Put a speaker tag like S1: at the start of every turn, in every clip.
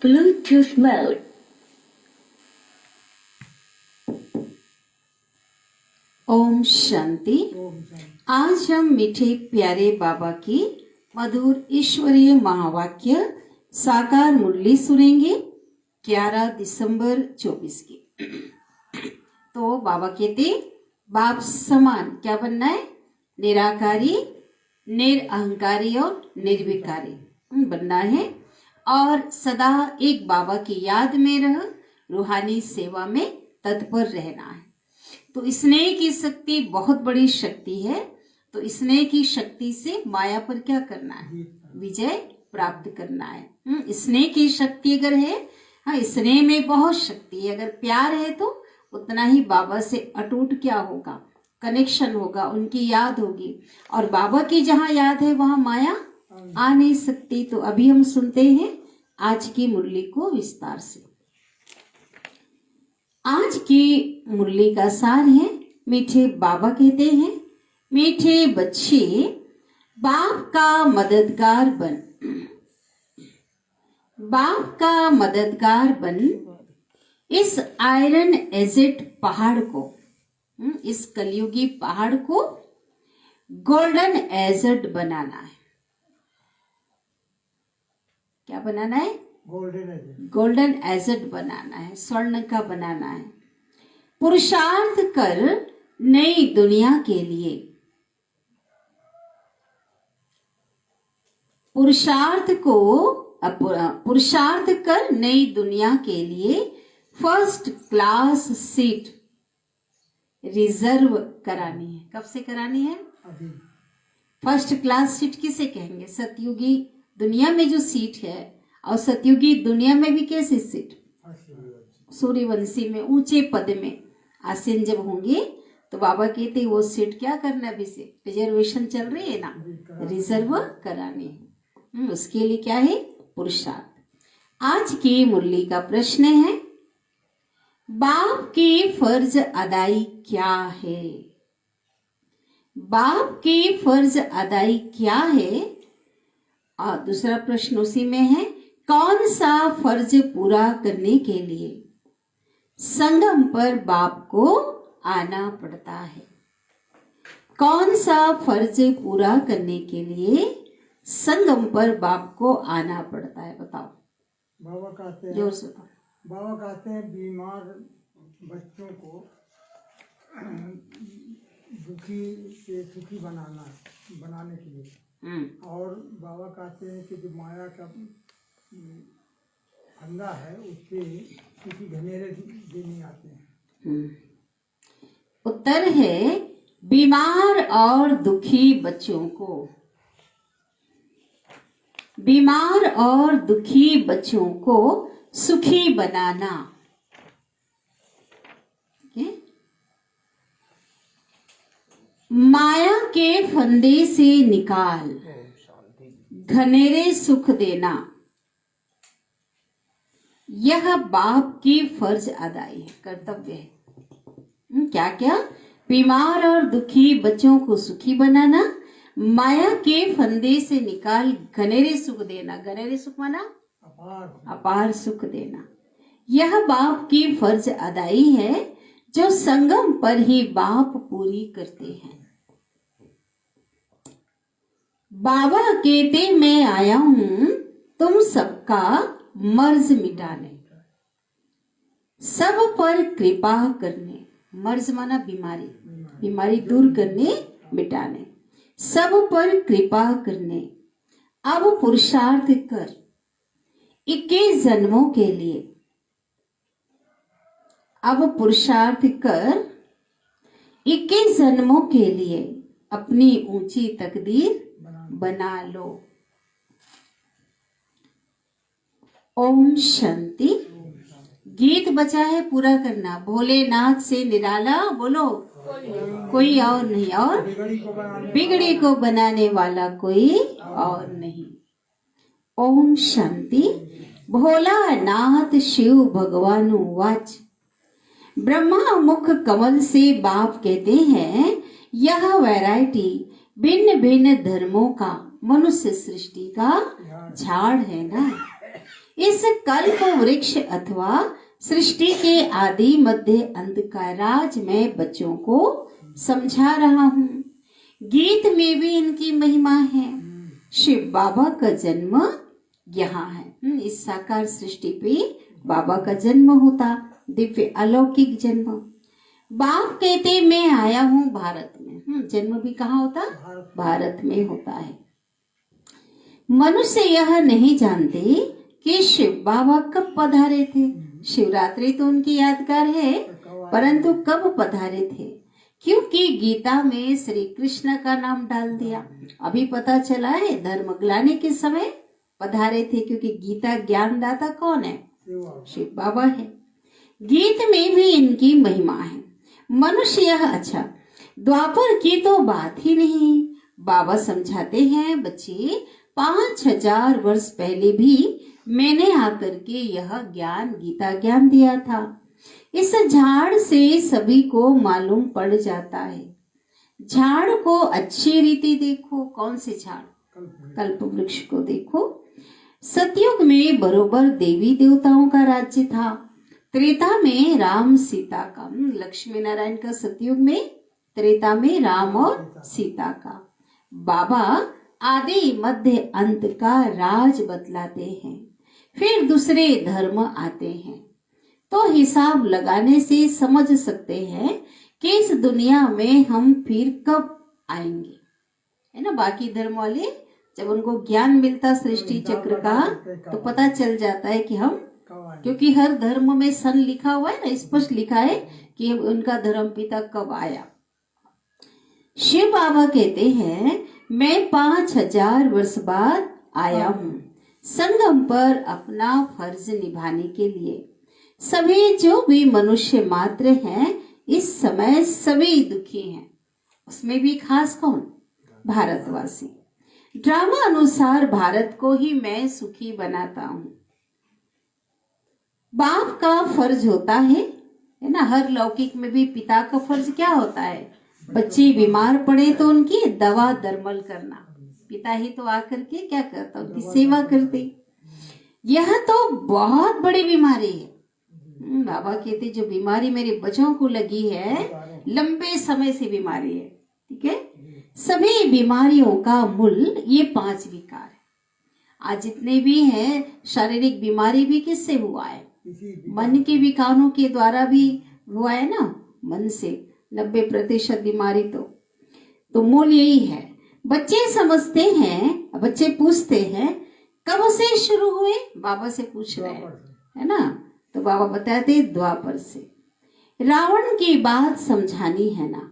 S1: Bluetooth mode.
S2: Om Shanti. आज हम मीठे प्यारे बाबा की मधुर ईश्वरीय महावाक्य साकार मुरली सुनेंगे 11 दिसंबर 24 की। तो बाबा कहते बाप समान क्या बनना है? निराकारी, निरअहंकारी और निर्विकारी बनना है और सदा एक बाबा की याद में रह रूहानी सेवा में तत्पर रहना है। तो स्नेह की शक्ति बहुत बड़ी शक्ति है। तो स्नेह की शक्ति से माया पर क्या करना है? विजय प्राप्त करना है। स्नेह की शक्ति अगर है, हाँ, स्नेह में बहुत शक्ति है। अगर प्यार है तो उतना ही बाबा से अटूट क्या होगा? कनेक्शन होगा, उनकी याद होगी। और बाबा की जहाँ याद है वहां माया आ नहीं सकती। तो अभी हम सुनते हैं आज की मुरली को विस्तार से। आज की मुरली का सार है, मीठे बाबा कहते हैं, मीठे बच्चे बाप का मददगार बन, बाप का मददगार बन इस आयरन एजेड पहाड़ को, इस कलयुगी पहाड़ को गोल्डन एजेड बनाना है। क्या बनाना है? गोल्डन एजेड बनाना है, स्वर्ण का बनाना है। पुरुषार्थ कर नई दुनिया के लिए, पुरुषार्थ कर नई दुनिया के लिए फर्स्ट क्लास सीट रिजर्व करानी है। कब से करानी है? अभी। फर्स्ट क्लास सीट किसे कहेंगे? सतयुगी दुनिया में जो सीट है, और सतयुगी दुनिया में भी कैसी सीट? सूर्यवंशी में ऊंचे पद में आसीन जब होंगे तो बाबा कहते वो सीट क्या करना है? अभी से रिजर्वेशन चल रही है ना, रिजर्व करानी है। उसके लिए क्या है? पुरुषार्थ। आज की मुरली का प्रश्न है, बाप की फर्ज अदाई क्या है? बाप की फर्ज अदाई क्या है? और दूसरा प्रश्न उसी में है, कौन सा फर्ज पूरा करने के लिए संगम पर बाप को आना पड़ता है? कौन सा फर्ज पूरा करने के लिए संगम पर बाप को आना पड़ता है? बताओ।
S3: बाबा कहते हैं,
S2: जोर से बताओ।
S3: बाबा कहते हैं बीमार बच्चों को दुखी से सुखी बनाने के लिए। और बाबा कहते हैं कि जो माया का फंदा है उससे सुखी घनेरे देने आते हैं।
S2: उत्तर है, बीमार और दुखी बच्चों को, बीमार और दुखी बच्चों को सुखी बनाना। माया के फंदे से निकाल घनेरे सुख देना, यह बाप की फर्ज अदाई है, कर्तव्य है। क्या क्या? बीमार और दुखी बच्चों को सुखी बनाना, माया के फंदे से निकाल घनेरे सुख देना। घनेरे सुख माना अपार सुख देना। यह बाप की फर्ज अदाई है जो संगम पर ही बाप पूरी करते हैं। बाबा कहते मैं आया हूं तुम सबका मर्ज मिटाने, सब पर कृपा करने। मर्ज माना बीमारी, बीमारी दूर करने, मिटाने, सब पर कृपा करने। अब पुरुषार्थ कर 21 जन्मों के लिए, अब पुरुषार्थ कर 21 जन्मों के लिए अपनी ऊंची तकदीर बना लो। ओम शांति। गीत बचा है पूरा करना। भोलेनाथ से निराला बोलो कोई और नहीं, और बिगड़ी को बनाने वाला कोई और नहीं। ओम शांति। भोलानाथ शिव भगवानु वाच। ब्रह्मा मुख कमल से बाप कहते हैं, यह वैरायटी भिन्न भिन्न धर्मों का मनुष्य सृष्टि का झाड़ है ना। इस कल्प वृक्ष अथवा सृष्टि के आदि मध्य अंत का राज मैं बच्चों को समझा रहा हूँ। गीत में भी इनकी महिमा है। शिव बाबा का जन्म यहाँ है। इस साकार सृष्टि पे बाबा का जन्म होता, दिव्य अलौकिक जन्म। बाप कहते मैं आया हूँ भारत में। जन्म भी कहाँ होता? भारत में होता है। मनुष्य यह नहीं जानते कि शिव बाबा कब पधारे थे। शिवरात्रि तो उनकी यादगार है, परंतु कब पधारे थे? क्योंकि गीता में श्री कृष्ण का नाम डाल दिया। अभी पता चला है धर्म ग्लानि के समय पधारे थे, क्योंकि गीता ज्ञानदाता कौन है? शिव बाबा है। गीत में भी इनकी महिमा है। मनुष्य यह अच्छा, द्वापर की तो बात ही नहीं। बाबा समझाते हैं, बच्चे 5000 वर्ष पहले भी मैंने आकर के यह ज्ञान, गीता ज्ञान दिया था। इस झाड़ से सभी को मालूम पड़ जाता है। झाड़ को अच्छी रीति देखो। कौन से झाड़? कल्प वृक्ष को देखो। सतयुग में बरोबर देवी देवताओं का राज्य था। त्रेता में राम सीता का, लक्ष्मी नारायण का सतयुग में, त्रेता में राम और सीता का। बाबा आदि मध्य अंत का राज बतलाते हैं। फिर दूसरे धर्म आते हैं, तो हिसाब लगाने से समझ सकते हैं कि इस दुनिया में हम फिर कब आएंगे, है ना। बाकी धर्म वाले जब उनको ज्ञान मिलता सृष्टि चक्र का, तो पता चल जाता है कि हम, क्योंकि हर धर्म में सन लिखा हुआ है ना, स्पष्ट लिखा है कि उनका धर्म पिता कब आया। शिव बाबा कहते हैं मैं 5000 वर्ष बाद आया हूँ संगम पर अपना फर्ज निभाने के लिए। सभी जो भी मनुष्य मात्र हैं इस समय सभी दुखी हैं, उसमें भी खास कौन? भारतवासी। ड्रामा अनुसार भारत को ही मैं सुखी बनाता हूँ। बाप का फर्ज होता है ना। हर लौकिक में भी पिता का फर्ज क्या होता है? बच्चे बीमार पड़े तो उनकी दवा दरमल करना। पिता ही तो आकर के क्या करता? उनकी सेवा करते। यह तो बहुत बड़ी बीमारी है। बाबा कहते जो बीमारी मेरे बच्चों को लगी है, लंबे समय से बीमारी है, ठीक है। सभी बीमारियों का मूल ये 5 विकार है। आज जितने भी हैं, शारीरिक बीमारी भी किससे हुआ है? मन के विकारों के द्वारा भी हुआ है ना। मन से 90% बीमारी तो मूल यही है। बच्चे समझते हैं, बच्चे पूछते हैं कब से शुरू हुए? बाबा से पूछ रहे हैं, है ना। तो बाबा बताते द्वापर से। रावण की बात समझानी है ना।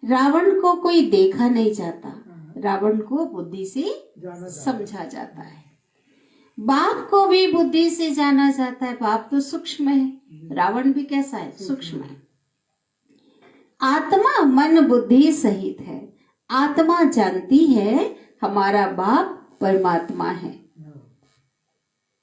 S2: रावण को कोई देखा नहीं जाता, रावण को बुद्धि से समझा जाता है। बाप को भी बुद्धि से जाना जाता है। बाप तो सूक्ष्म है, रावण भी कैसा है? सूक्ष्म है। आत्मा मन बुद्धि सहित है। आत्मा जानती है हमारा बाप परमात्मा है।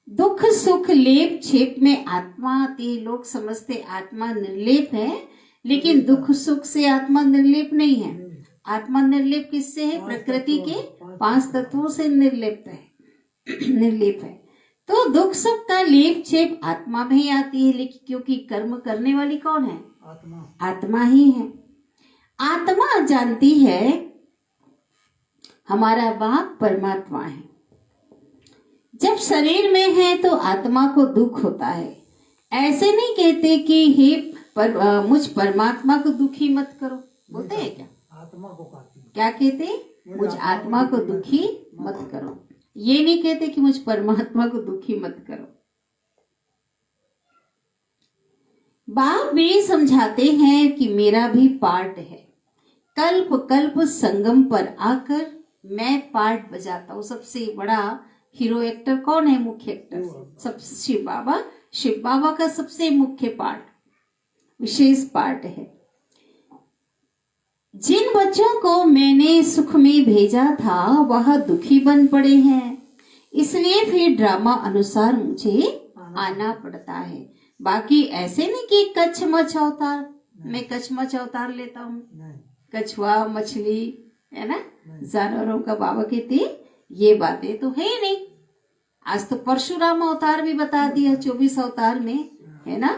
S2: दुख सुख लेप छेप में आत्मा आती है। लोग समझते आत्मा निर्लेप है, लेकिन दुख सुख से आत्मा निर्लेप नहीं है। आत्मा निर्लेप किससे है? प्रकृति के 5 तत्वों से निर्लेप है। तो दुख सुख का लेप छेप आत्मा में ही आती है, लेकिन क्योंकि कर्म करने वाली कौन है? आत्मा ही है। आत्मा जानती है हमारा बाप परमात्मा है। जब शरीर में है तो आत्मा को दुख होता है। ऐसे नहीं कहते कि हे मुझ परमात्मा को दुखी मत करो, बोलते हैं क्या?
S3: आत्मा को कहती
S2: क्या कहते? मुझ आत्मा को दुखी मत करो। ये नहीं कहते कि मुझ परमात्मा को दुखी मत करो। बाप भी समझाते हैं कि मेरा भी पार्ट है। कल्प कल्प संगम पर आकर मैं पार्ट बजाता हूँ। सबसे बड़ा हीरो एक्टर कौन है? मुख्य एक्टर सब शिव बाबा। शिव बाबा का सबसे मुख्य पार्ट, विशेष पार्ट है। जिन बच्चों को मैंने सुख में भेजा था वह दुखी बन पड़े हैं, इसलिए फिर ड्रामा अनुसार मुझे आना पड़ता है। बाकी ऐसे नहीं कि कच्छ मछ अवतार, मैं कच्छ मछ अवतार लेता हूँ। कछुआ मछली है ना, जानवरों का बाबा कहते ये बातें तो है नहीं। आज तो परशुराम अवतार भी बता दिया 24 अवतार में, है ना।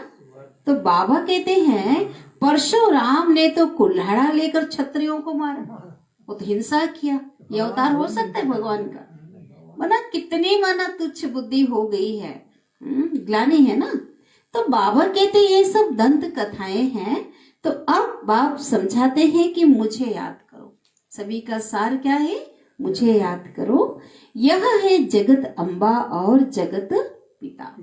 S2: तो बाबा कहते हैं परशुराम ने तो कुल्हाड़ा लेकर क्षत्रियों को मारा, वो तो हिंसा किया। ये अवतार हो सकता है भगवान का? मना कितनी माना तुच्छ बुद्धि हो गई है, ग्लानि है ना। तो बाबा कहते ये सब दंत कथाएं हैं। तो अब बाप समझाते हैं कि मुझे याद करो। सभी का सार क्या है? मुझे याद करो। यह है जगत अम्बा और जगत पिता।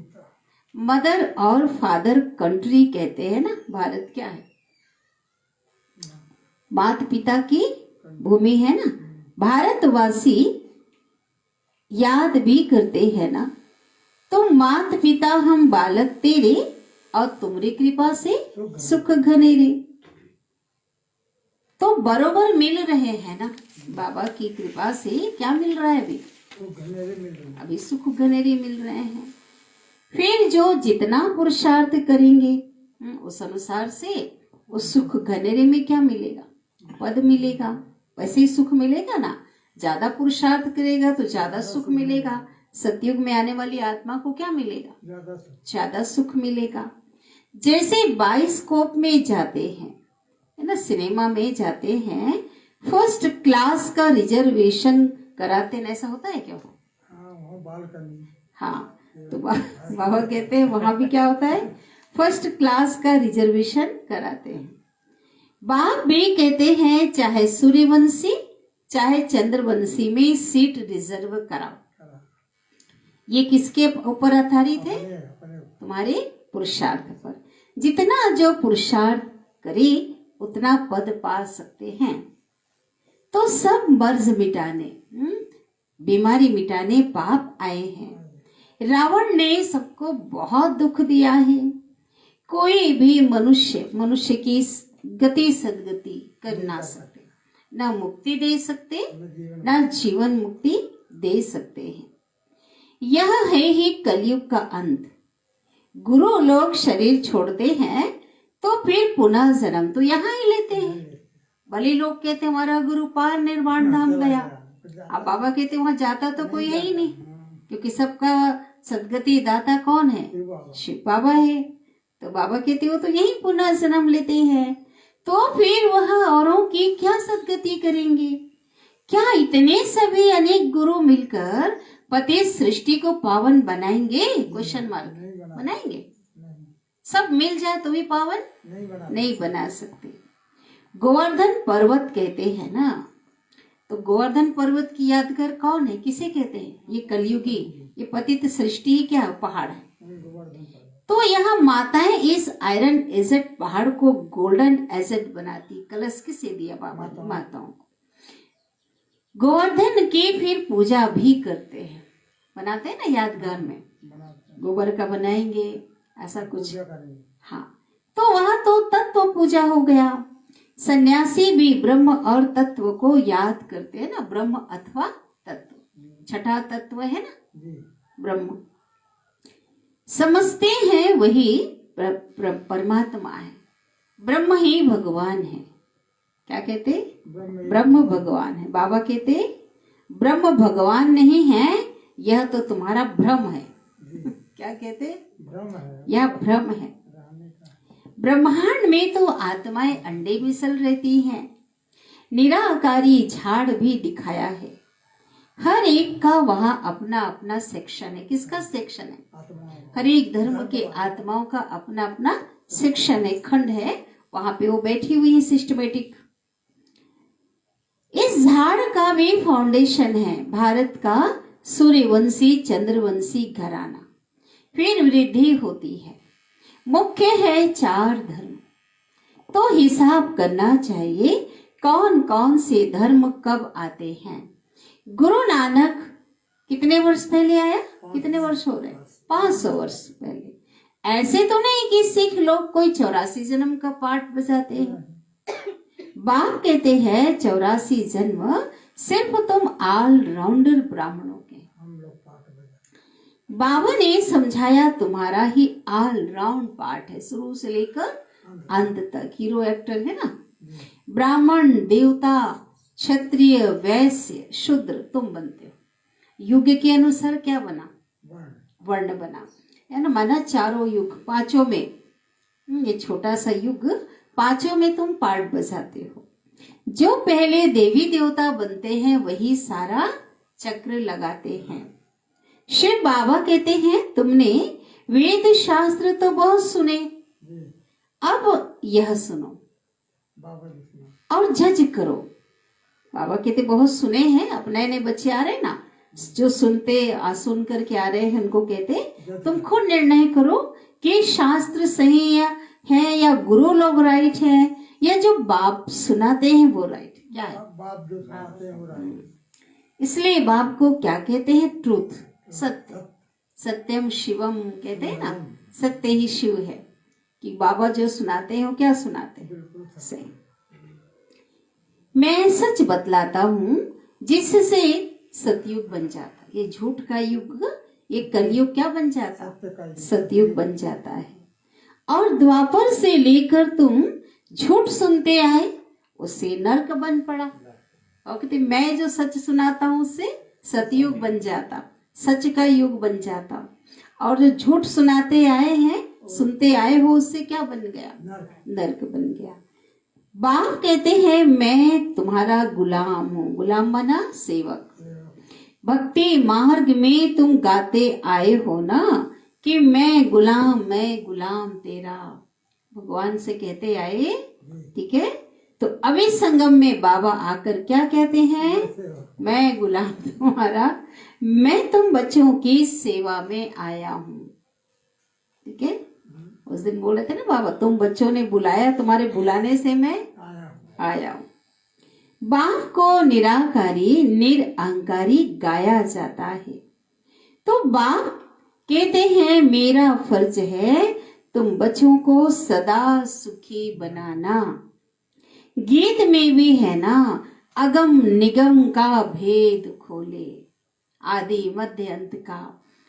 S2: मदर और फादर कंट्री कहते हैं ना। भारत क्या है? माता पिता की भूमि है ना। भारतवासी याद भी करते हैं ना, तुम माता पिता हम बालक तेरे, और तुम्हारी कृपा से सुख घनेरे। तो बरोबर मिल रहे हैं ना बाबा की कृपा से। क्या मिल रहा है अभी? अभी सुख घनेरे मिल रहे हैं। फिर जो जितना पुरुषार्थ करेंगे उस अनुसार से उस सुख घनेरे में क्या मिलेगा? पद मिलेगा। वैसे ही सुख मिलेगा ना। ज्यादा पुरुषार्थ करेगा तो ज्यादा सुख मिलेगा। सतयुग में आने वाली आत्मा को क्या मिलेगा? ज्यादा सुख मिलेगा। जैसे बाइस्कोप में जाते हैं, है ना, सिनेमा में जाते हैं, फर्स्ट क्लास का रिजर्वेशन कराते हैं, ऐसा होता है क्या? हाँ, तो बाबा कहते हैं वहां भी क्या होता है? फर्स्ट क्लास का रिजर्वेशन कराते हैं। बाप भी कहते हैं चाहे सूर्यवंशी चाहे चंद्रवंशी में सीट रिजर्व कराओ। ये किसके ऊपर आधारित है? तुम्हारे पुरुषार्थ पर। जितना जो पुरुषार्थ करे उतना पद पा सकते हैं। तो सब मर्ज मिटाने, बीमारी मिटाने पाप आए हैं। रावण ने सबको बहुत दुख दिया है। कोई भी मनुष्य की गति सदगति कर ना सकते, ना मुक्ति दे सकते, ना जीवन मुक्ति दे सकते हैं। यह है ही कलयुग का अंत। गुरु लोग शरीर छोड़ते हैं तो फिर पुनः जन्म तो यहाँ ही लेते हैं। भले लोग कहते हमारा गुरु पार निर्वाण धाम गया, अब बाबा कहते वहां जाता तो कोई है ही नहीं, क्योंकि सबका सदगति दाता कौन है? शिव बाबा है। तो बाबा कहते वो तो यही पुनः जन्म लेते हैं। तो फिर वह औरों की क्या सदगति करेंगे? क्या इतने सभी अनेक गुरु मिलकर पति सृष्टि को पावन बनाएंगे? Question mark. बनाएंगे? सब मिल जाए तो भी पावन नहीं बना सकते। गोवर्धन पर्वत कहते हैं ना, तो गोवर्धन पर्वत की यादगार कौन है? किसे कहते हैं? ये कलयुगी, ये पतित सृष्टि क्या पहाड़ है। तो यहाँ माताएं इस आयरन एजेड पहाड़ को गोल्डन एजेड बनाती। कलश किसे दिया? बाबा ने माताओं को। गोवर्धन की फिर पूजा भी करते हैं, बनाते हैं ना यादगार में, गोबर का बनाएंगे ऐसा कुछ। हाँ, तो वहां तो तत्व पूजा हो गया। सन्यासी भी ब्रह्म और तत्व को याद करते हैं ना, ब्रह्म अथवा तत्व। छठा तत्व है ना ब्रह्म, समझते हैं वही परमात्मा है। ब्रह्म ही भगवान है। क्या कहते? ब्रह्म भगवान है। बाबा कहते ब्रह्म भगवान नहीं है, यह तो तुम्हारा भ्रम है। क्या कहते? यह भ्रम है। ब्रह्मांड में तो आत्माएं अंडे में सल रहती हैं। निराकारी झाड़ भी दिखाया है। हर एक का वहां अपना अपना सेक्शन है। किसका सेक्शन है? हर एक धर्म के आत्माओं का अपना अपना सेक्शन है, खंड है। वहां पे वो बैठी हुई है सिस्टमेटिक। इस झाड़ का भी फाउंडेशन है भारत का सूर्यवंशी चंद्रवंशी घराना। फिर वृद्धि होती है। मुख्य है 4 धर्म। तो हिसाब करना चाहिए कौन कौन से धर्म कब आते हैं। गुरु नानक कितने वर्ष पहले आया? कितने वर्ष हो रहे? 500 वर्ष पहले। ऐसे तो नहीं कि सिख लोग कोई 84 जन्म का पाठ बजाते हैं। बाप कहते हैं 84 जन्म सिर्फ तुम ऑलराउंडर ब्राह्मणों के। बाबा ने समझाया तुम्हारा ही ऑल राउंड पार्ट है, शुरू से लेकर अंत तक। हीरो एक्टर है ना। ब्राह्मण, देवता, क्षत्रिय, वैश्य, शूद्र तुम बनते हो। युग के अनुसार क्या बना? वर्ण बना, है ना, माना चारों युग, पांचों में, ये छोटा सा युग, पांचों में तुम पार्ट बजाते हो। जो पहले देवी देवता बनते हैं वही सारा चक्र लगाते हैं। शिव बाबा कहते हैं तुमने वेद शास्त्र तो बहुत सुने,
S3: जी
S2: अब यह सुनो
S3: बाबा जी सुना।
S2: और जज करो। बाबा कहते बहुत सुने हैं, अब नए नए बच्चे आ रहे हैं ना, जो सुन करके आ रहे हैं, उनको कहते तुम खुद निर्णय करो कि शास्त्र सही है या गुरु लोग राइट है या जो बाप सुनाते हैं वो राइट क्या है।
S3: बाप जो सुनाते हैं वो राइट।
S2: इसलिए बाप को क्या कहते हैं, ट्रूथ, सत्य, सत्यम शिवम कहते हैं ना, सत्य ही शिव है, कि बाबा जो सुनाते हैं वो क्या सुनाते हैं,
S3: बिल्कुल
S2: सही। मैं सच बतलाता हूँ जिससे सतयुग बन जाता, ये झूठ का युग, ये कलयुग क्या बन जाता,
S3: सत्य का युग।
S2: सतयुग बन जाता है। और द्वापर से लेकर तुम झूठ सुनते आए, उससे नरक बन पड़ा। और कहते मैं जो सच सुनाता हूँ उससे सतयुग बन जाता, सच का युग बन जाता। और जो झूठ सुनाते आए हैं, सुनते आए हो, उससे क्या बन गया, नरक बन गया। बाप कहते हैं मैं तुम्हारा गुलाम हूँ, गुलाम बना सेवक। भक्ति मार्ग में तुम गाते आए हो ना कि मैं गुलाम तेरा, भगवान से कहते आए, ठीक है। तो अभी संगम में बाबा आकर क्या कहते हैं, मैं गुलाम तुम्हारा, मैं तुम बच्चों की सेवा में आया हूँ, ठीक है। उस दिन बोले थे ना बाबा, तुम बच्चों ने बुलाया, तुम्हारे बुलाने से मैं आया हूँ। बाप को निराकारी निरअहंकारी गाया जाता है। तो बाप कहते हैं मेरा फर्ज है तुम बच्चों को सदा सुखी बनाना। गीत में भी है ना, अगम निगम का भेद खोले, आदि मध्य अंत का,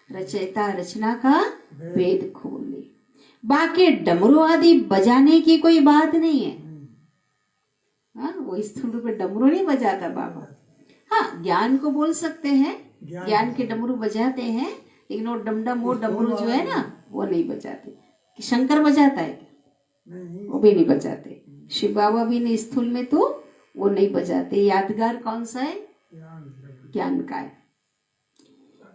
S2: रचयिता रचना का भेद खोले। बाकी डमरू आदि बजाने की कोई बात नहीं है, हाँ, वो स्थूल रूप में डमरू नहीं बजाता बाबा। हाँ, ज्ञान को बोल सकते हैं, ज्ञान के डमरू बजाते हैं, लेकिन वो डमडम वो डमरू जो है ना वो नहीं बजाते। कि शंकर बजाता है क्या, वो भी नहीं बजाते। शिव बाबा भी नहीं, स्थूल में तो वो नहीं बजाते। यादगार कौन सा है, ज्ञान का है।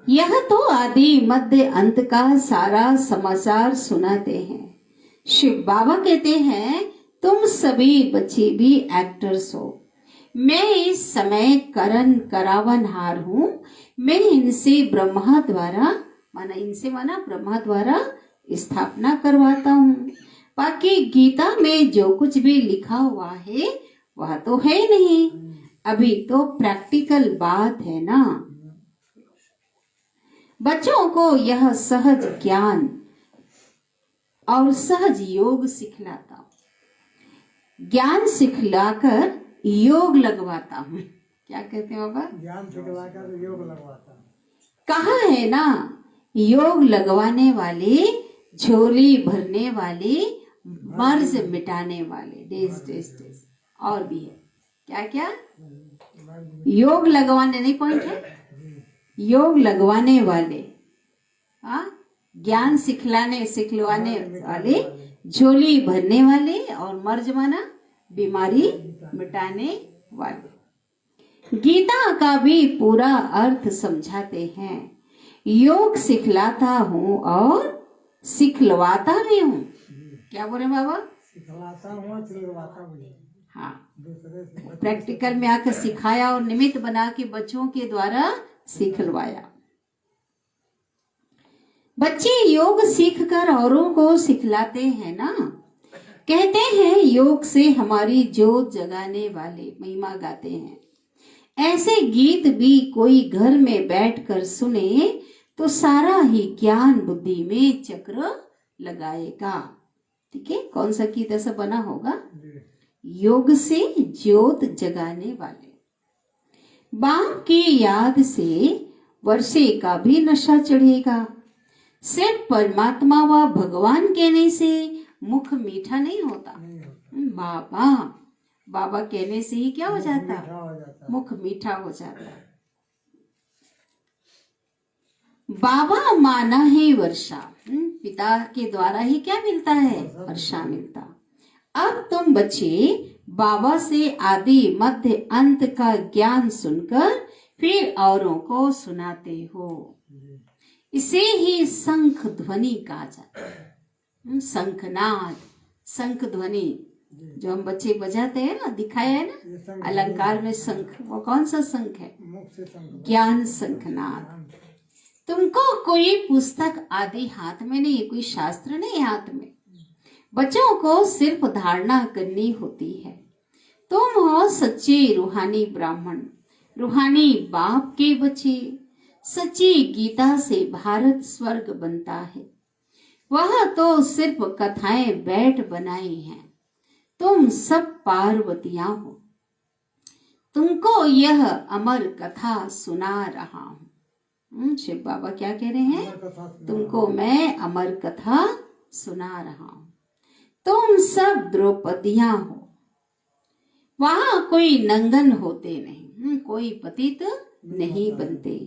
S2: यह तो आदि मध्य अंत का सारा समाचार सुनाते हैं। शिव बाबा कहते हैं तुम सभी बच्चे भी एक्टर्स हो, मैं इस समय करण करावनहार हूँ। मैं इनसे ब्रह्मा द्वारा, माना ब्रह्मा द्वारा स्थापना करवाता हूँ। बाकी गीता में जो कुछ भी लिखा हुआ है वह तो है नहीं, अभी तो प्रैक्टिकल बात है ना। बच्चों को यह सहज ज्ञान और सहज योग सिखलाता हूँ, ज्ञान सिखलाकर योग लगवाता हूँ। क्या कहते हैं बाबा,
S3: ज्ञान सिखलाकर योग लगवाता हूँ।
S2: कहा है ना, योग लगवाने वाले, झोली भरने वाले, मर्ज मिटाने वाले, डेज और भी है क्या क्या, योग लगवाने नहीं, पॉइंट है, योग लगवाने वाले, हाँ, ज्ञान सिखलवाने वाले, झोली भरने वाले, और मर्ज माना बीमारी मिटाने वाले। गीता का भी पूरा अर्थ समझाते हैं। योग सिखलाता हूँ और सिखलवाता भी हूँ। क्या बोले बाबा,
S3: सिखलाता हूँ, सिखलवाता भी।
S2: हाँ, प्रैक्टिकल में आकर सिखाया और निमित्त बना के बच्चों के द्वारा सिखलवाया। बच्चे योग सीखकर औरों को सिखलाते हैं ना। कहते हैं योग से हमारी जोत जगाने वाले, महिमा गाते हैं। ऐसे गीत भी कोई घर में बैठकर सुने तो सारा ही ज्ञान बुद्धि में चक्र लगाएगा। ठीक है, कौन सा गीत ऐसा बना होगा, योग से ज्योत जगाने वाले। बाप की याद से वर्षे का भी नशा चढ़ेगा। सिर्फ परमात्मा व भगवान कहने से मुख मीठा नहीं होता। बाबा बाबा कहने से ही क्या हो जाता, मुख मीठा हो जाता। बाबा माना है वर्षा। पिता के द्वारा ही क्या मिलता है? वर्षा मिलता। अब तुम बच्चे बाबा से आदि मध्य अंत का ज्ञान सुनकर फिर औरों को सुनाते हो। इसे ही शंख ध्वनि कहा जाता है। शंखनाद, शंख ध्वनि जो हम बच्चे बजाते हैं ना, दिखाया है ना अलंकार में शंख, वो कौन सा शंख है? ज्ञान शंखनाद। तुमको कोई पुस्तक आदि हाथ में नहीं, कोई शास्त्र नहीं हाथ में। बच्चों को सिर्फ धारणा करनी होती है। तुम हो सच्चे रूहानी ब्राह्मण, रूहानी बाप के बच्चे। सच्ची गीता से भारत स्वर्ग बनता है। वह तो सिर्फ कथाएं बैठ बनाई हैं। तुम सब पार्वतियां हो। तुमको यह अमर कथा सुना रहा हूं। शिव बाबा क्या कह रहे हैं? तुमको मैं अमर कथा सुना रहा हूं। तुम सब द्रौपदियां हो। वहां कोई नंगन होते नहीं, कोई पतित नहीं बनते।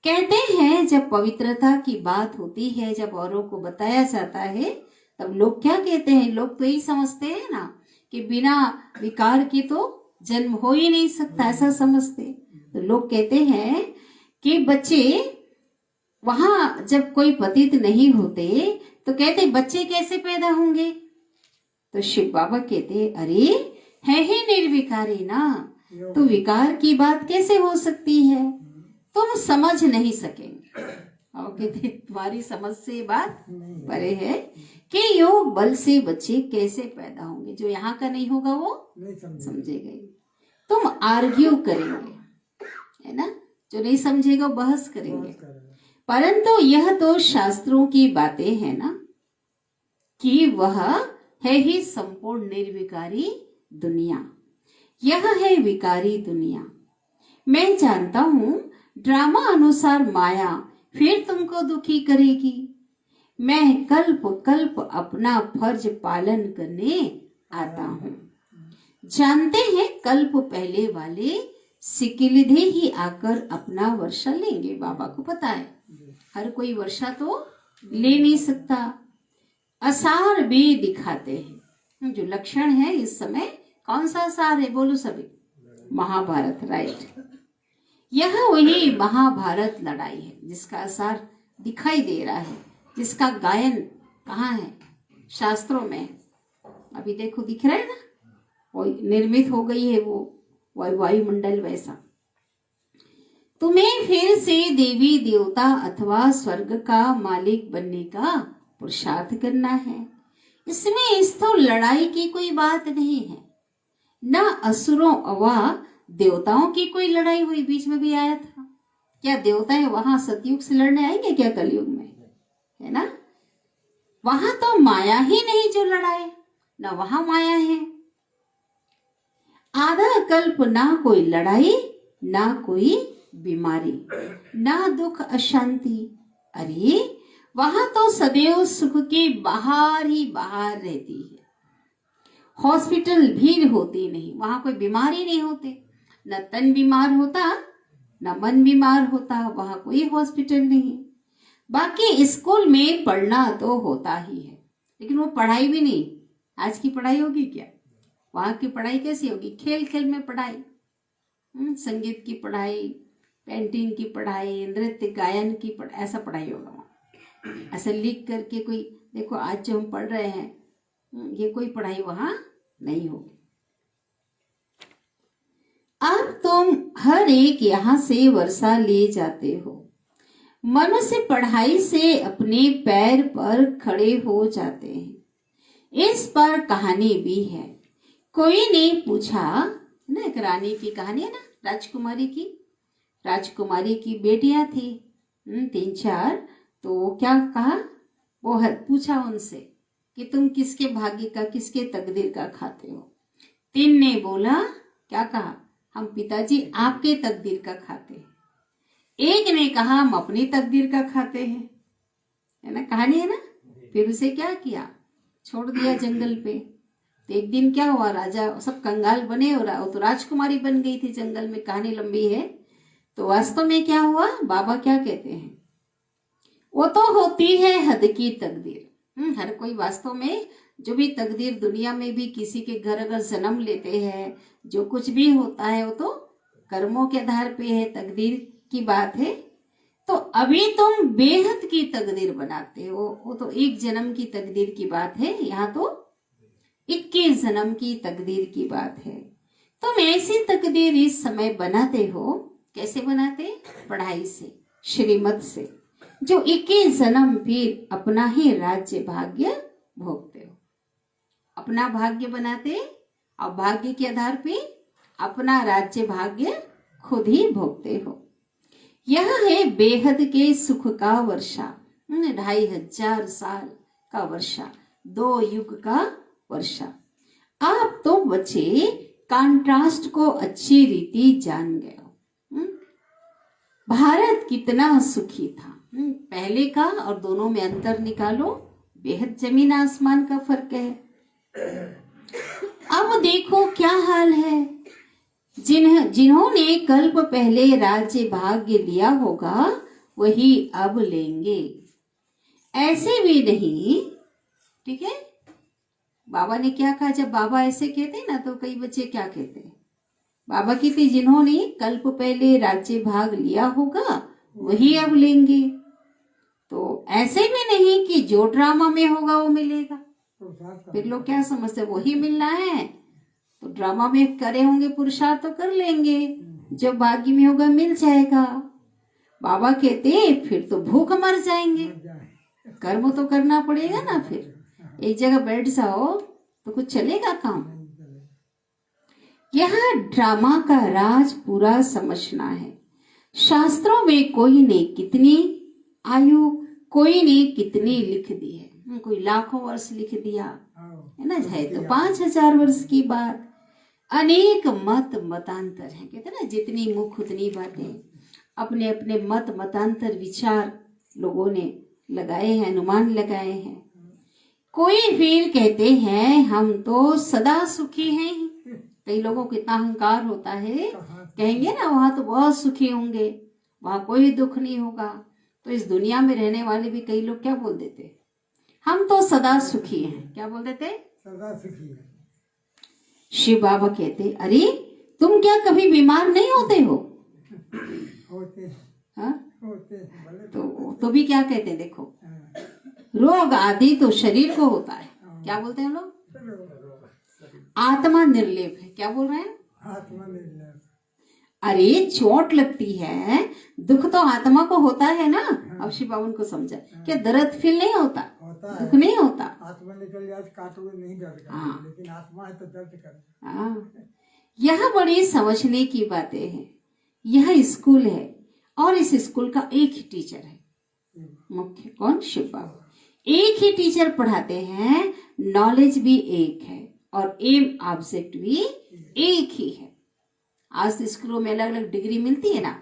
S2: कहते हैं जब पवित्रता की बात होती है, जब औरों को बताया जाता है, तब लोग क्या कहते हैं? लोग तो यही समझते हैं ना कि बिना विकार के तो जन्म हो ही नहीं सकता, ऐसा समझते। तो लोग कहते हैं कि बच्चे वहां जब कोई पतित नहीं होते तो कहते बच्चे कैसे पैदा होंगे? तो शिव बाबा कहते अरे है ही निर्विकारी ना, तो विकार की बात कैसे हो सकती है? तुम समझ नहीं सकेंगे। और कहते तुम्हारी समझ से बात परे है कि योग बल से बच्चे कैसे पैदा होंगे। जो यहाँ का नहीं होगा वो समझेगा। तुम आर्ग्यू करेंगे, है ना, जो नहीं समझेगा बहस करेंगे। परंतु यह तो शास्त्रों की बातें है ना कि वह है ही संपूर्ण निर्विकारी दुनिया। यह है विकारी दुनिया। मैं जानता हूं ड्रामा अनुसार माया फिर तुमको दुखी करेगी। मैं कल्प कल्प अपना फर्ज पालन करने आता हूं। जानते हैं कल्प पहले वाले सिकिलिधे ही आकर अपना वर्षा लेंगे। बाबा को पता है हर कोई वर्षा तो ले नहीं सकता। असार भी दिखाते हैं। जो लक्षण है इस समय कौन सा असार है? बोलो सभी। महाभारत, राइट। यह वही महाभारत लड़ाई है जिसका असर दिखाई दे रहा है, जिसका गायन कहाँ है? शास्त्रों में। अभी देखो दिख रहा है ना, वो निर्मित हो गई है वो वायुमंडल वैसा। तुम्हें फिर से देवी देवता अथवा स्वर्ग का मालिक बनने का पुरुषार्थ करना है। इसमें स्थूल लड़ाई की कोई बात नहीं है। न असुरों व देवताओं की कोई लड़ाई हुई। बीच में भी आया था, क्या देवताएं वहां सतयुग से लड़ने आएंगे क्या कलयुग में? है ना, वहां तो माया ही नहीं जो लड़ाए, न वहां माया है। आधा कल्प ना कोई लड़ाई, ना कोई बीमारी, ना दुख अशांति। अरे वहां तो सदैव सुख के बाहर ही बाहर रहती है। हॉस्पिटल भीड़ होती नहीं, वहां कोई बीमारी नहीं होते। न तन बीमार होता न मन बीमार होता, वहां कोई हॉस्पिटल नहीं। बाकी स्कूल में पढ़ना तो होता ही है, लेकिन वो पढ़ाई भी नहीं। आज की पढ़ाई होगी क्या? वहां की पढ़ाई कैसी होगी? खेल खेल में पढ़ाई, संगीत की पढ़ाई, पेंटिंग की पढ़ाई, नृत्य गायन की पढ़ाई, ऐसा पढ़ाई होगा वहाँ। ऐसा लिख करके कोई देखो आज जो हम पढ़ रहे हैं ये कोई पढ़ाई वहां नहीं होगी। अब तुम हर एक यहाँ से वर्षा ले जाते हो। मनुष्य पढ़ाई से अपने पैर पर खड़े हो जाते हैं। इस पर कहानी भी है। कोई ने पूछा ना, एक रानी की कहानी है ना, राजकुमारी की बेटियां थी 3-4। तो क्या कहा, वो पूछा उनसे कि तुम किसके भाग्य का, किसके तकदीर का खाते हो? 3 ने बोला, क्या कहा, हम पिताजी आपके तकदीर का खाते हैं। एक ने कहा हम अपनी तकदीर का खाते हैं, है ना, कहानी है ना। फिर उसे क्या किया, छोड़ दिया जंगल पे। तो एक दिन क्या हुआ, राजा सब कंगाल बने और तो राजकुमारी बन गई थी जंगल में। कहानी लंबी है। तो वास्तव में क्या हुआ, बाबा क्या कहते हैं, वो तो होती है हद की तकदीर। हर कोई वास्तव में जो भी तकदीर दुनिया में भी किसी के घर अगर जन्म लेते हैं, जो कुछ भी होता है वो तो कर्मों के आधार पे है, तकदीर की बात है। तो अभी तुम बेहद की तकदीर बनाते हो, वो तो एक जन्म की तकदीर की बात है, यहाँ तो 21 जन्म की तकदीर की बात है। तुम ऐसी तकदीर इस समय बनाते हो। कैसे बनाते? पढ़ाई से, श्रीमत से, जो 21 जन्म फिर अपना ही राज्य भाग्य भोगते हो। अपना भाग्य बनाते और भाग्य के आधार पे अपना राज्य भाग्य खुद ही भोगते हो। यह है बेहद के सुख का वर्षा, 2500 साल का वर्षा, 2 युग का वर्षा। आप तो बच्चे कंट्रास्ट को अच्छी रीति जान गए हो। भारत कितना सुखी था पहले का और दोनों में अंतर निकालो, बेहद जमीन आसमान का फर्क है। अब देखो क्या हाल है। जिन्होंने कल्प पहले राज्य भाग्य लिया होगा वही अब लेंगे, ऐसे भी नहीं। ठीक है, बाबा ने क्या कहा? जब बाबा ऐसे कहते ना तो कई बच्चे क्या कहते हैं? बाबा कहते जिन्होंने कल्प पहले राज्य भाग लिया होगा वही अब लेंगे। तो ऐसे भी नहीं कि जो ड्रामा में होगा वो मिलेगा। फिर लोग क्या समझते, वही मिलना है तो ड्रामा में करे होंगे पुरुषार्थ तो कर लेंगे, जब भाग्य में होगा मिल जाएगा। बाबा कहते फिर तो भूख मर जाएंगे, कर्म तो करना पड़ेगा ना। फिर एक जगह बैठ जाओ तो कुछ चलेगा काम? यह ड्रामा का राज पूरा समझना है। शास्त्रों में कोई ने कितनी आयु, कोई ने कितनी लिख दी है, कोई लाखों वर्ष लिख दिया है ना, चाहे तो 5000 वर्ष की बात। अनेक मत मतांतर है, कहते ना जितनी मुख उतनी बातें। अपने अपने मत मतांतर विचार लोगों ने लगाए हैं, अनुमान लगाए हैं। कोई फिर कहते हैं हम तो सदा सुखी हैं। कई लोगों को इतना अहंकार होता है, कहेंगे ना वहां तो बहुत सुखी होंगे, वहां कोई दुख नहीं होगा। तो इस दुनिया में रहने वाले भी कई लोग क्या बोल देते, हम तो सदा सुखी हैं। क्या बोल देते?
S3: सदा सुखी है।
S2: शिव बाबा कहते अरे तुम क्या कभी बीमार नहीं होते हो?
S3: होते हैं।
S2: हाँ?
S3: होते हैं, भले
S2: तो भी क्या कहते हैं देखो, रोग आदि तो शरीर को होता है। क्या बोलते हैं लोग? आत्मा निर्लेप है। क्या बोल रहे हैं?
S3: आत्मा निर्लेप।
S2: अरे चोट लगती है, दुख तो आत्मा को होता है ना। अब शिव बाबा को समझा, क्या दर्द फील नहीं होता? दुख नहीं होता।
S3: आत्मा निकल जाए काटोगे नहीं दर्द करता।
S2: हाँ।
S3: लेकिन आत्मा है तो दर्द करता।
S2: हाँ, यह बड़ी समझने की बातें हैं। यह स्कूल है और इस स्कूल का एक ही टीचर है मुख्य। कौन? शिव बाबा। एक ही टीचर पढ़ाते हैं, नॉलेज भी एक है और एम ऑब्जेक्ट भी एक ही है। आज तो स्कूलों में अलग अलग डिग्री मिलती है ना,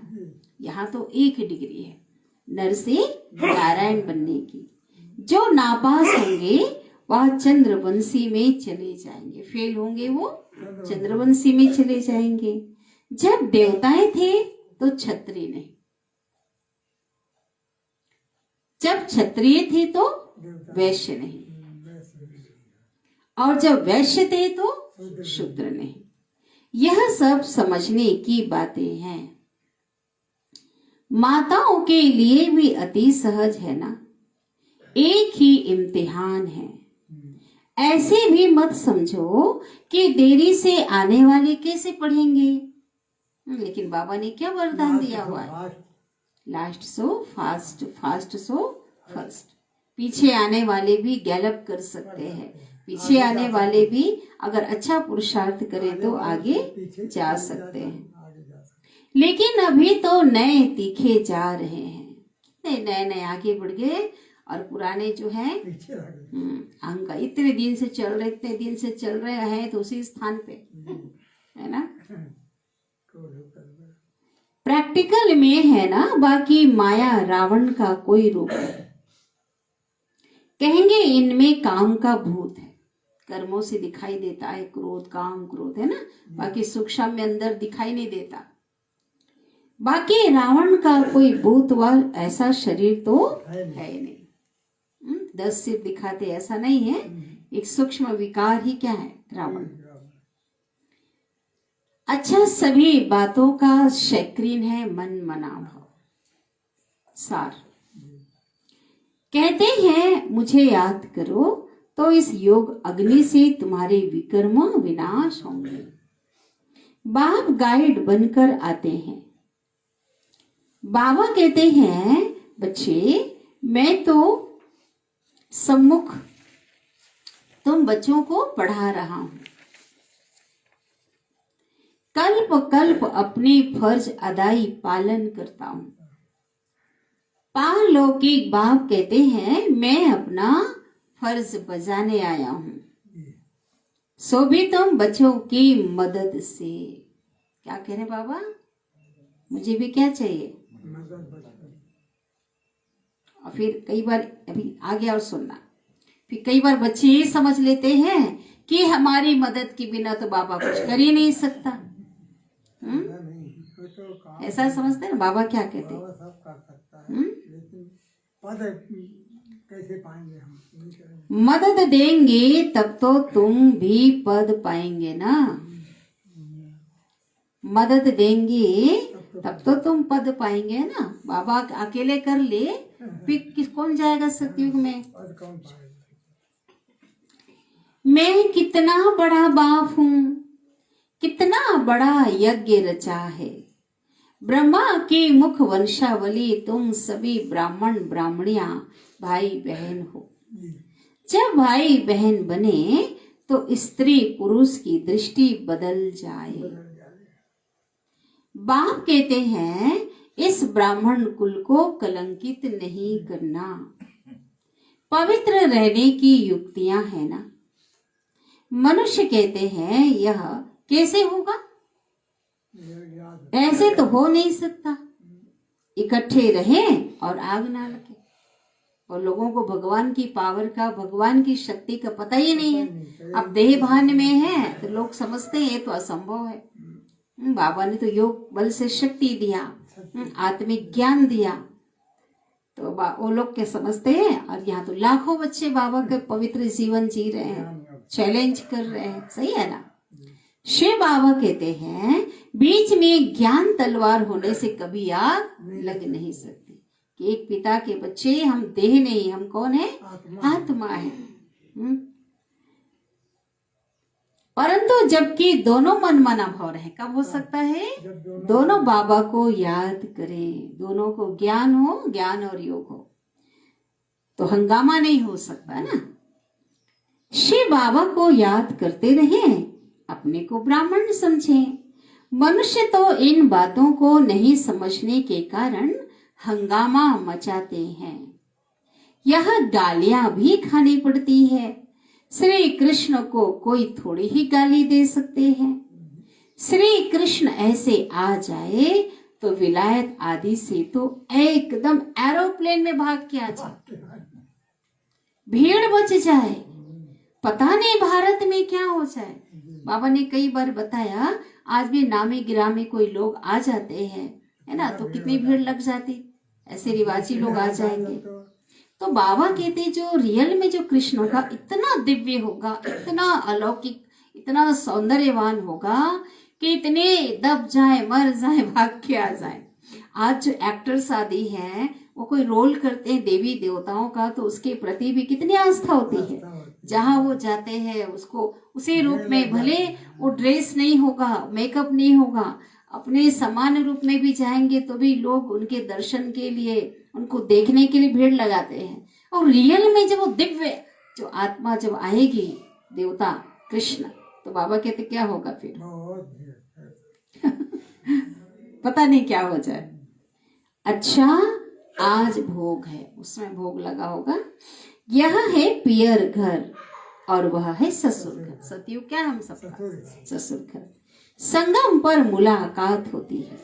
S2: यहाँ तो एक ही डिग्री है, नर से नारायण बनने की। जो नापास होंगे वह चंद्रवंशी में चले जाएंगे, फेल होंगे वो चंद्रवंशी में चले जाएंगे। जब देवताएं थे तो क्षत्रिय नहीं, जब क्षत्रिय थे तो वैश्य नहीं, और जब वैश्य थे तो शूद्र नहीं। यह सब समझने की बातें हैं। माताओं के लिए भी अति सहज है ना, एक ही इम्तिहान है। ऐसे भी मत समझो कि देरी से आने वाले कैसे पढ़ेंगे। लेकिन बाबा ने क्या वरदान दिया हुआ है? Last so fast, fast so first. पीछे आने वाले भी गैलप कर सकते हैं, पीछे आने वाले भी अगर अच्छा पुरुषार्थ करें तो आगे जा सकते हैं। लेकिन अभी तो नए तीखे जा रहे हैं, कितने नए नए आगे बढ़ गए और पुराने जो है अंक इतने दिन से चल रहे, इतने दिन से चल रहे हैं तो उसी स्थान पे है ना। प्रैक्टिकल में है ना, बाकी माया रावण का कोई रूप है। कहेंगे इनमें काम का भूत है, कर्मों से दिखाई देता है, क्रोध काम क्रोध है ना, बाकी सूक्ष्म में अंदर दिखाई नहीं देता। बाकी रावण का कोई भूतवाल ऐसा शरीर तो
S3: है नहीं।
S2: है नहीं। 10 सिर दिखाते ऐसा नहीं है, एक सूक्ष्म विकार ही क्या है रावण। अच्छा, सभी बातों का शक्रीन है मन मना भाव। सार कहते हैं मुझे याद करो तो इस योग अग्नि से तुम्हारे विकर्म विनाश होंगे। बाप गाइड बनकर आते हैं। बाबा कहते हैं बच्चे मैं तो सम्मुख तुम बच्चों को पढ़ा रहा हूं। कल्प कल्प अपने फर्ज अदाई पालन करता हूं। पारलौकिक बाप कहते हैं मैं अपना फर्ज बजाने आया हूं, सो भी तुम बच्चों की मदद से। क्या कह रहे बाबा, मुझे भी क्या चाहिए। और फिर कई बार अभी आगे और सुनना, फिर कई बार बच्चे ये समझ लेते हैं कि हमारी मदद के बिना तो बाबा कुछ कर ही नहीं सकता। ऐसा समझते हैं ना बाबा क्या कहते हैं।
S3: सब कर सकता है, लेकिन पद कैसे पाएंगे हम, नहीं करेंगे।
S2: मदद देंगे तब तो तुम भी पद पाएंगे ना। मदद देंगे तब तो तुम पद पाएंगे ना। बाबा अकेले कर ले फिर किस कौन जाएगा सतयुग में।
S3: पद कौन पाएगा।
S2: मैं कितना बड़ा बाप हूं, कितना बड़ा यज्ञ रचा है। ब्रह्मा की मुख वंशावली तुम सभी ब्राह्मण ब्राह्मणियां भाई बहन हो। जब भाई बहन बने तो स्त्री पुरुष की दृष्टि बदल जाए। बाप कहते हैं इस ब्राह्मण कुल को कलंकित नहीं करना। पवित्र रहने की युक्तियां है ना। मनुष्य कहते हैं यह कैसे होगा, ऐसे तो हो नहीं सकता। इकट्ठे रहें और आग ना लगे। और लोगों को भगवान की पावर का, भगवान की शक्ति का पता ही नहीं है। अब देह भान में है तो लोग समझते हैं ये तो असंभव है। बाबा ने तो योग बल से शक्ति दिया, आत्मिक ज्ञान दिया, तो वो लोग क्या समझते हैं। और यहाँ तो लाखों बच्चे बाबा के पवित्र जीवन जी रहे हैं, चैलेंज कर रहे हैं, सही है ना। शिव बाबा कहते हैं बीच में ज्ञान तलवार होने से कभी आग लग नहीं सकती। कि एक पिता के बच्चे, हम देह नहीं, हम कौन है, आत्मा है। परंतु जबकि दोनों मन मना भाव रहे, कब हो सकता है, दोनों बाबा को याद करें, दोनों को ज्ञान हो, ज्ञान और योग हो, तो हंगामा नहीं हो सकता ना। शिव बाबा को याद करते रहें, अपने को ब्राह्मण समझें। मनुष्य तो इन बातों को नहीं समझने के कारण हंगामा मचाते हैं। यह गालियां भी खानी पड़ती है। श्री कृष्ण को कोई थोड़ी ही गाली दे सकते हैं। श्री कृष्ण ऐसे आ जाए तो विलायत आदि से तो एकदम एरोप्लेन में भाग के आ जाए, भीड़ बच जाए, पता नहीं भारत में क्या हो जाए। बाबा ने कई बार बताया, आज भी नामे गिरामे कोई लोग आ जाते हैं, है ना, तो कितनी भीड़ लग जाती, ऐसे रिवाजी लोग आ जाएंगे। तो बाबा कहते जो रियल में जो कृष्ण का इतना दिव्य होगा, इतना अलौकिक, इतना सौंदर्यवान होगा कि इतने दब जाए, मर जाए, भाग के आ जाए। आज जो एक्टर्स आदि हैं वो कोई रोल करते हैं देवी देवताओं का, तो उसके प्रति भी कितनी आस्था होती है। जहाँ वो जाते हैं उसको उसी रूप में, भले वो ड्रेस नहीं होगा, मेकअप नहीं होगा, अपने समान रूप में भी जाएंगे तो भी लोग उनके दर्शन के लिए, उनको देखने के लिए भीड़ लगाते हैं। और रियल में जब वो दिव्य जो आत्मा जब आएगी, देवता कृष्ण, तो बाबा कहते क्या होगा फिर पता नहीं क्या हो जाए। अच्छा, आज भोग है, उसमें भोग लगा होगा। यह है पियर घर और वह है ससुर घर। सतयुग क्या, हम सबका ससुर घर। संगम पर मुलाकात होती है।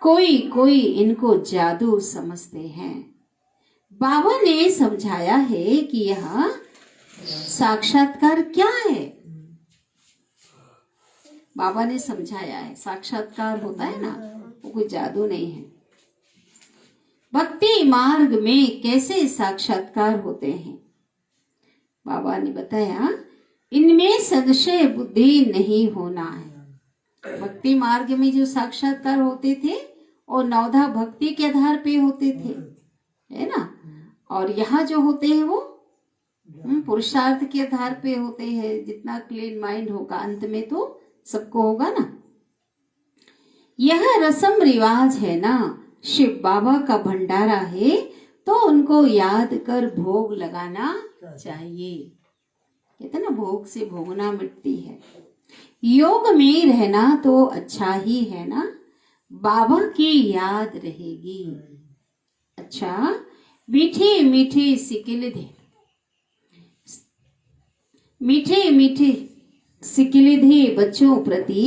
S2: कोई कोई इनको जादू समझते हैं। बाबा ने समझाया है कि यह साक्षात्कार क्या है। बाबा ने समझाया है, साक्षात्कार होता है ना, वो कोई जादू नहीं है। भक्ति मार्ग में कैसे साक्षात्कार होते हैं? बाबा ने बताया, इनमें संशय बुद्धि नहीं होना है। भक्ति मार्ग में जो साक्षात्कार होते थे और नवधा भक्ति के आधार पे होते थे, है ना। और यहाँ जो होते हैं वो पुरुषार्थ के आधार पे होते हैं। जितना क्लीन माइंड होगा अंत में तो सबको होगा ना। यह रस्म रिवाज है ना, शिव बाबा का भंडारा है तो उनको याद कर भोग लगाना चाहिए। कहते ना, भोग से भोगना मिटती है। योग में रहना तो अच्छा ही है ना, बाबा की याद रहेगी। अच्छा, मीठे मीठे सिकिलिधे, मीठे मीठे सिकिलिधे बच्चों प्रति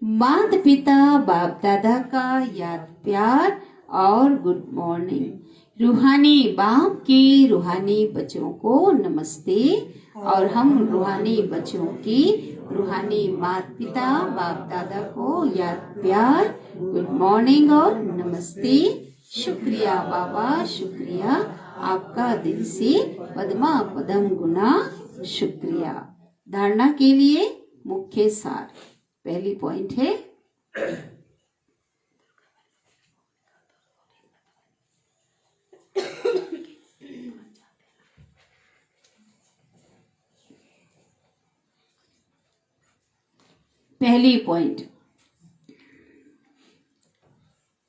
S2: माता पिता बाप दादा का याद प्यार और गुड मॉर्निंग। रूहानी बाप के रूहानी बच्चों को नमस्ते, और हम रूहानी बच्चों की रूहानी माता पिता बाप दादा को याद प्यार, गुड मॉर्निंग और नमस्ते। शुक्रिया बाबा, शुक्रिया आपका दिल से पद्मा पदम गुना शुक्रिया। धारणा के लिए मुख्य सार, पहली पॉइंट है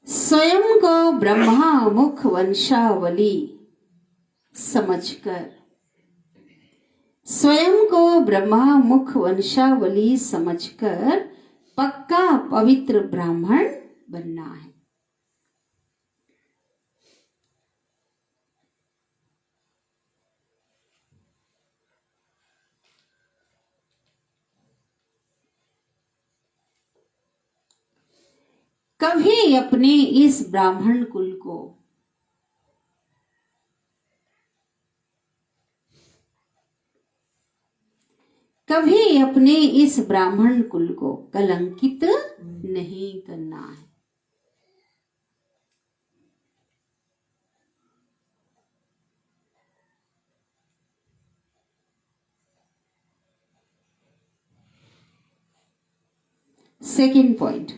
S2: स्वयं को ब्रह्मा मुख वंशावली समझकर, स्वयं को ब्रह्मा मुख वंशावली समझकर पक्का पवित्र ब्राह्मण बनना है। कभी अपने इस ब्राह्मण कुल को कलंकित नहीं करना है। सेकंड पॉइंट,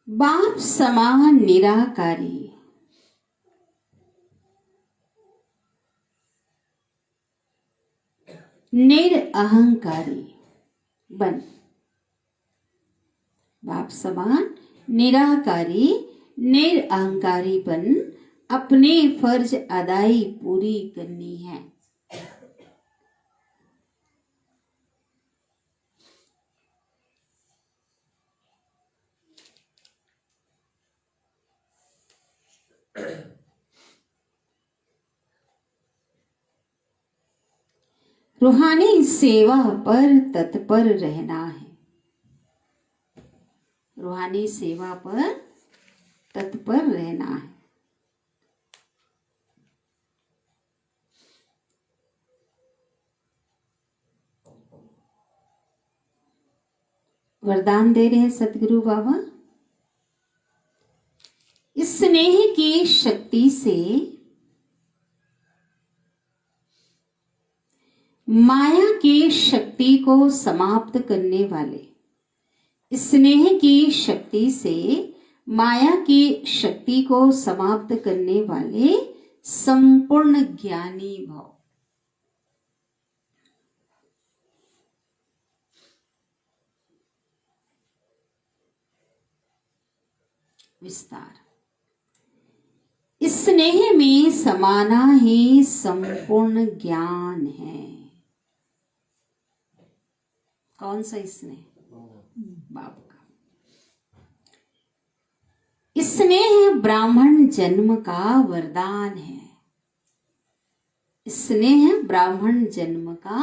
S2: बाप समान निराकारी, निरअहंकारी बन। बाप समान निराकारी निरअहंकारी बन अपने फर्ज अदाई पूरी करनी है। रूहानी सेवा पर तत्पर रहना है। रूहानी सेवा पर तत्पर रहना है। वरदान दे रहे हैं सतगुरु बाबा, इस स्नेह की शक्ति से माया की शक्ति को समाप्त करने वाले, स्नेह की शक्ति से माया की शक्ति को समाप्त करने वाले संपूर्ण ज्ञानी भव। विस्तार, स्नेह में समाना ही संपूर्ण ज्ञान है। कौन सा स्नेह? बाप का स्नेह ब्राह्मण जन्म का वरदान है। स्नेह ब्राह्मण जन्म का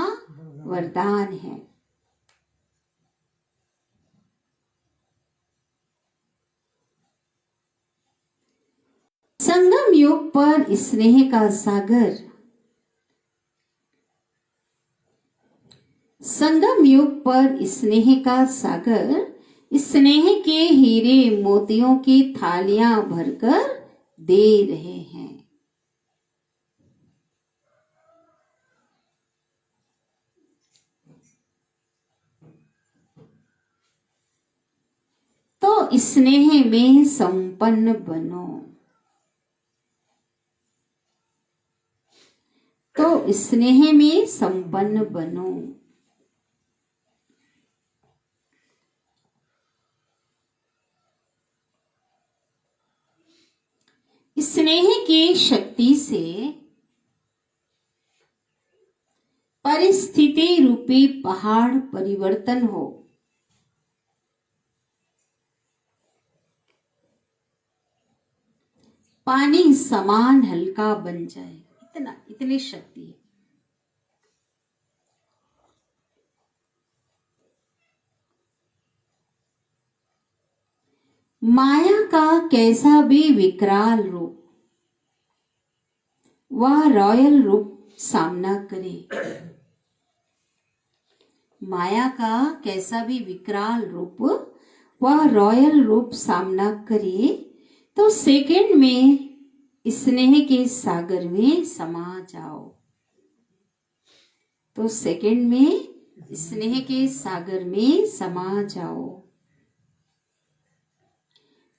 S2: वरदान है। संगम युग पर स्नेह का सागर संगम युग पर स्नेह का सागर स्नेह के हीरे मोतियों की थालियां भरकर दे रहे हैं। तो स्नेह में संपन्न बनो। तो स्नेह में संपन्न बनो। स्नेह की शक्ति से परिस्थिति रूपी पहाड़ परिवर्तन हो। पानी समान हल्का बन जाए। इतनी शक्ति है। माया का कैसा भी विकराल रूप वह रॉयल रूप सामना करे। माया का कैसा भी विकराल रूप वह रॉयल रूप सामना करे तो सेकंड में स्नेह के सागर में समा जाओ। तो सेकंड में स्नेह के सागर में समा जाओ।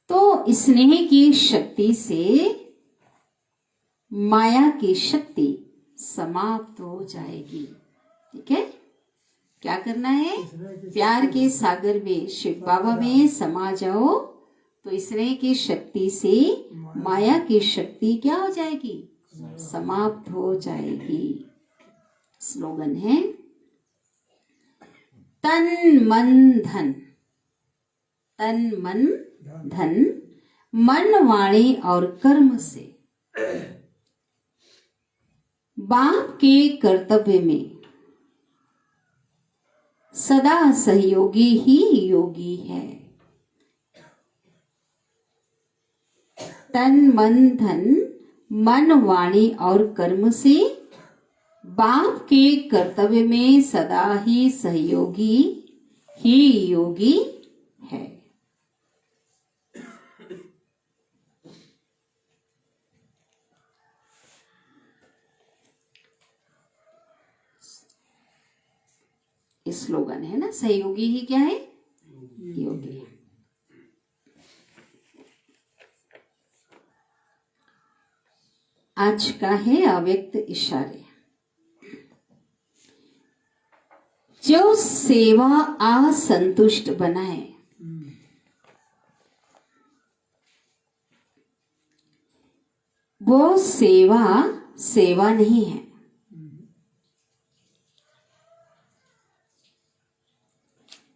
S2: तो स्नेह की शक्ति से माया की शक्ति समाप्त हो जाएगी। ठीक है, क्या करना है? प्यार के सागर में शिव बाबा में समा जाओ तो स्नेह की शक्ति से माया की शक्ति क्या हो जाएगी? समाप्त हो जाएगी। स्लोगन है तन मन धन। तन मन धन, मन वाणी और कर्म से बाप के कर्तव्य में सदा सहयोगी ही योगी है। तन मन धन, मन वाणी और कर्म से बाप के कर्तव्य में सदा ही सहयोगी ही योगी है। स्लोगन है ना, सहयोगी ही क्या है? योगी। आज का है अव्यक्त इशारे। जो सेवा असंतुष्ट बनाए वो सेवा नहीं है।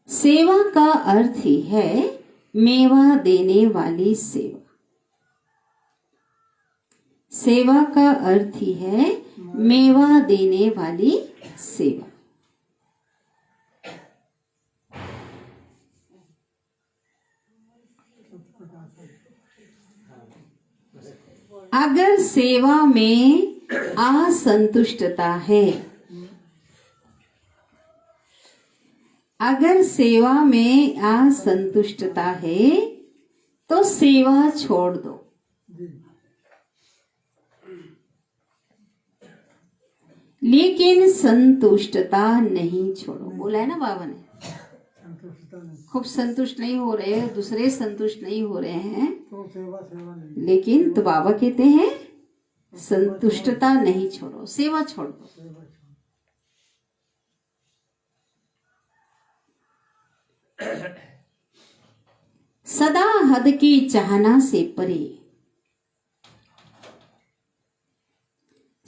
S2: सेवा का अर्थ ही है मेवा देने वाली सेवा। सेवा का अर्थ ही है मेवा देने वाली सेवा। अगर सेवा में असंतुष्टता है, अगर सेवा में असंतुष्टता है तो सेवा छोड़ दो। लेकिन संतुष्टता नहीं छोड़ो। बोला है ना बाबा ने, खूब संतुष्ट नहीं हो रहे, दूसरे संतुष्ट नहीं हो रहे हैं
S3: तो सेवा नहीं।
S2: लेकिन तो बाबा कहते हैं संतुष्टता नहीं छोड़ो, सेवा छोड़ दो। सदा हद की चाहना से परे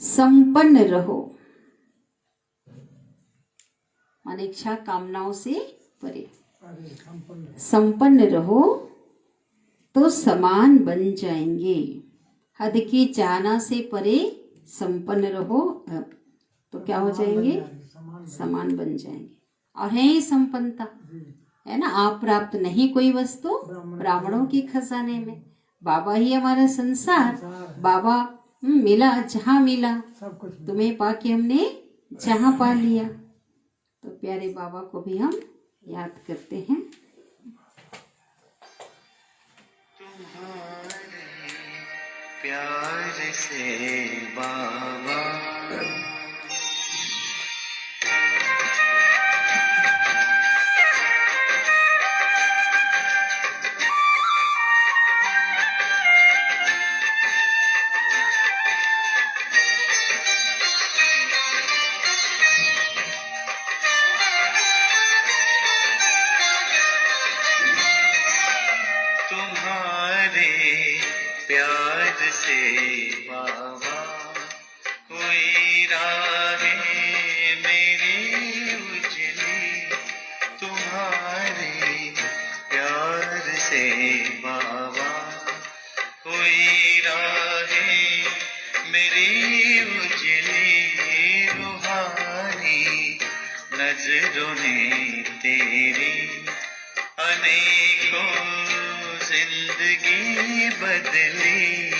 S2: संपन्न रहो। माने इच्छा कामनाओं से परे संपन्न रहो तो समान बन जाएंगे। हद की चाहना से परे संपन्न रहो तो क्या हो जाएंगे? समान बन जाएंगे। और है ही संपन्नता, है ना। आप प्राप्त नहीं कोई वस्तु ब्राह्मणों की खजाने में। बाबा ही हमारा संसार। बाबा मिला जहां मिला,
S3: सब कुछ
S2: तुम्हें पाके हमने जहां पा लिया। तो प्यारे बाबा को भी हम याद करते हैं।
S1: प्यार से बाबा तुम्हारे प्यार से बाबा कोई राहें मेरी उजली, तुम्हारे प्यार से बाबा कोई राहें मेरी उजली, रूहानी नजरों ने तेरी अनेकों जिंदगी बदली,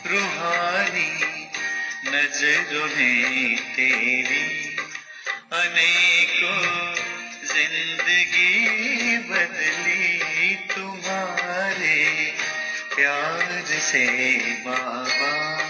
S1: रूहानी नजरों ने तेरी अनेकों जिंदगी बदली, तुम्हारे प्यार से बाबा।